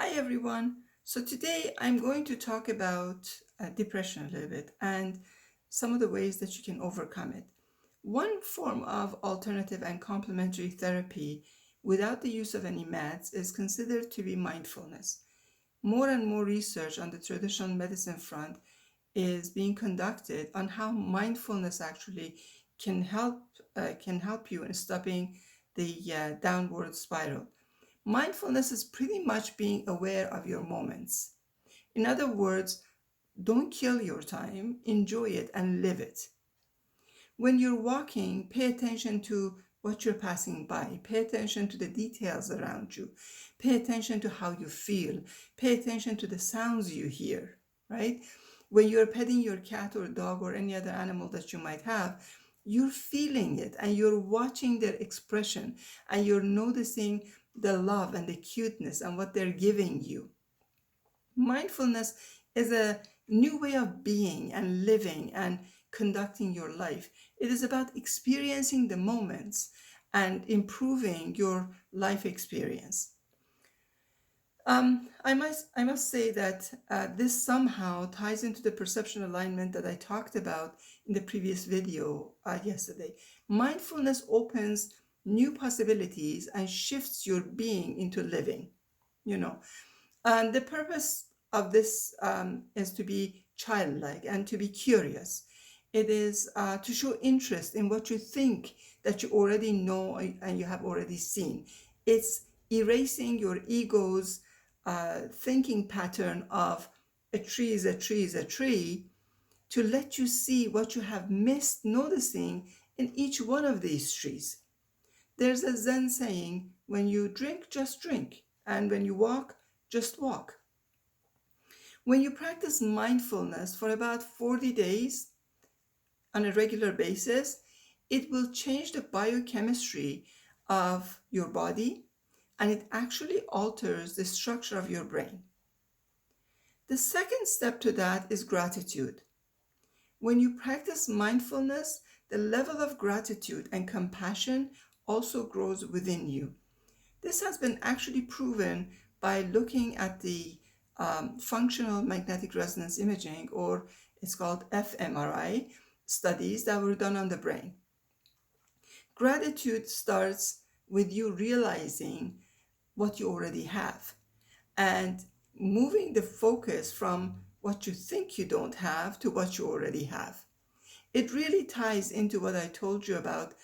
Hi everyone. So today I'm going to talk about depression a little bit and some of the ways that you can overcome it. One form of alternative and complementary therapy without the use of any meds is considered to be mindfulness. More and more research on the traditional medicine front is being conducted on how mindfulness actually can help can help you in stopping the downward spiral. Mindfulness is pretty much being aware of your moments. In other words, don't kill your time, enjoy it and live it. When you're walking, pay attention to what you're passing by, pay attention to the details around you, pay attention to how you feel, pay attention to the sounds you hear, right? When you're petting your cat or dog or any other animal that you might have, you're feeling it and you're watching their expression and you're noticing the love and the cuteness and what they're giving you. Mindfulness is a new way of being and living and conducting your life. It is about experiencing the moments and improving your life experience. I must say that this somehow ties into the perception alignment that I talked about in the previous video yesterday. Mindfulness opens new possibilities and shifts your being into living, you know. And the purpose of this is to be childlike and to be curious. It is to show interest in what you think that you already know and you have already seen. It's erasing your ego's thinking pattern of a tree is a tree is a tree to let you see what you have missed noticing in each one of these trees. There's a Zen saying, when you drink, just drink, and when you walk, just walk. When you practice mindfulness for about 40 days on a regular basis, it will change the biochemistry of your body and it actually alters the structure of your brain. The second step to that is gratitude. When you practice mindfulness, the level of gratitude and compassion also grows within you. This has been actually proven by looking at the functional magnetic resonance imaging, or it's called fMRI, studies that were done on the brain. Gratitude starts with you realizing what you already have and moving the focus from what you think you don't have to what you already have. It really ties into what I told you about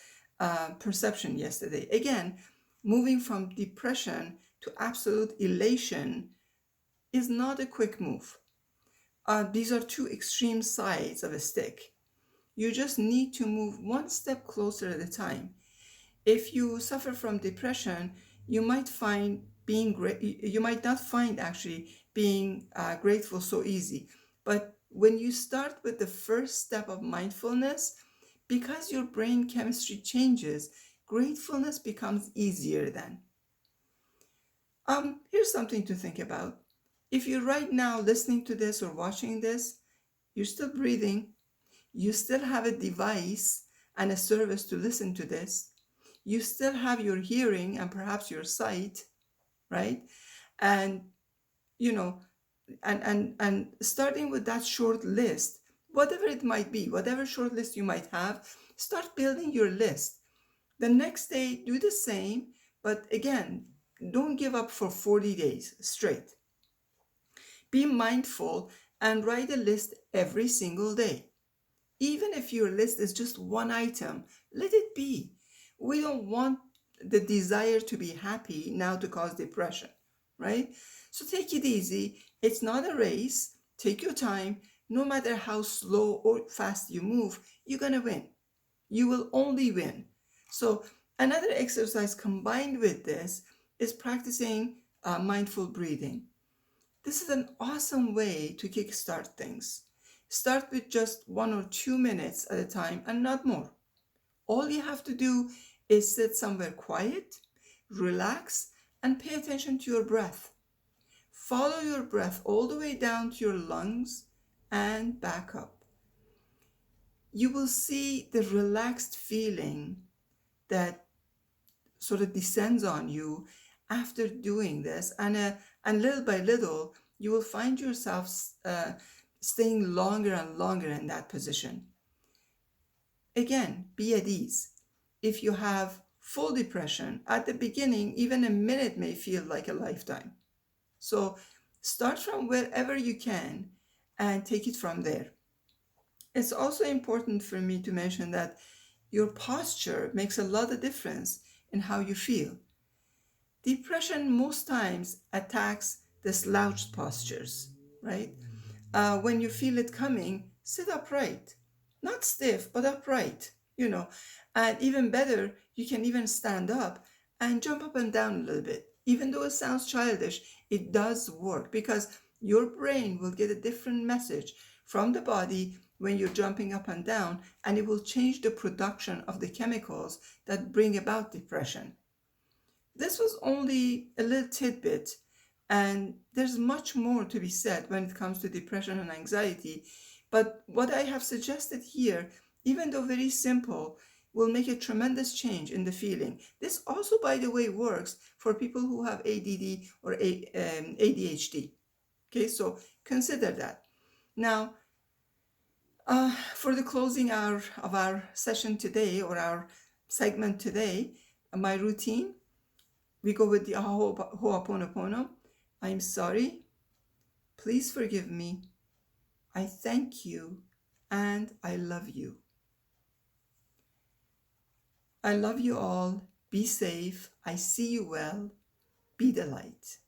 perception yesterday. Again, moving from depression to absolute elation is not a quick move. These are two extreme sides of a stick. You just need to move one step closer at a time. If you suffer from depression, you might find being great. You might not find actually being grateful so easy. But when you start with the first step of mindfulness, because your brain chemistry changes, gratefulness becomes easier then. Here's something to think about. If you're right now listening to this or watching this, you're still breathing, you still have a device and a service to listen to this, you still have your hearing and perhaps your sight, right? And you know, and starting with that short list, whatever it might be, whatever short list you might have, start building your list. The next day, do the same, but again, don't give up for 40 days straight. Be mindful and write a list every single day. Even if your list is just one item, let it be. We don't want the desire to be happy now to cause depression, right? So take it easy. It's not a race. Take your time. No matter how slow or fast you move, you're going to win. You will only win. So, another exercise combined with this is practicing mindful breathing. This is an awesome way to kickstart things. Start with just 1 or 2 minutes at a time and not more. All you have to do is sit somewhere quiet, relax, and pay attention to your breath. Follow your breath all the way down to your lungs and back up. You will see the relaxed feeling that sort of descends on you after doing this, and little by little, you will find yourself staying longer and longer in that position. Again, be at ease. If you have full depression, at the beginning, even a minute may feel like a lifetime. So start from wherever you can and take it from there. It's also important for me to mention that your posture makes a lot of difference in how you feel. Depression most times attacks the slouched postures, right? When you feel it coming, sit upright, not stiff, but upright, you know. And even better, you can even stand up and jump up and down a little bit. Even though it sounds childish, it does work because your brain will get a different message from the body when you're jumping up and down, and it will change the production of the chemicals that bring about depression. This was only a little tidbit, and there's much more to be said when it comes to depression and anxiety. But what I have suggested here, even though very simple, will make a tremendous change in the feeling. This also, by the way, works for people who have ADD or ADHD. Okay, so consider that. Now, for the closing hour of our session today or our segment today, my routine, we go with the Ho'oponopono. I'm sorry. Please forgive me. I thank you. And I love you. I love you all. Be safe. I see you well. Be the light.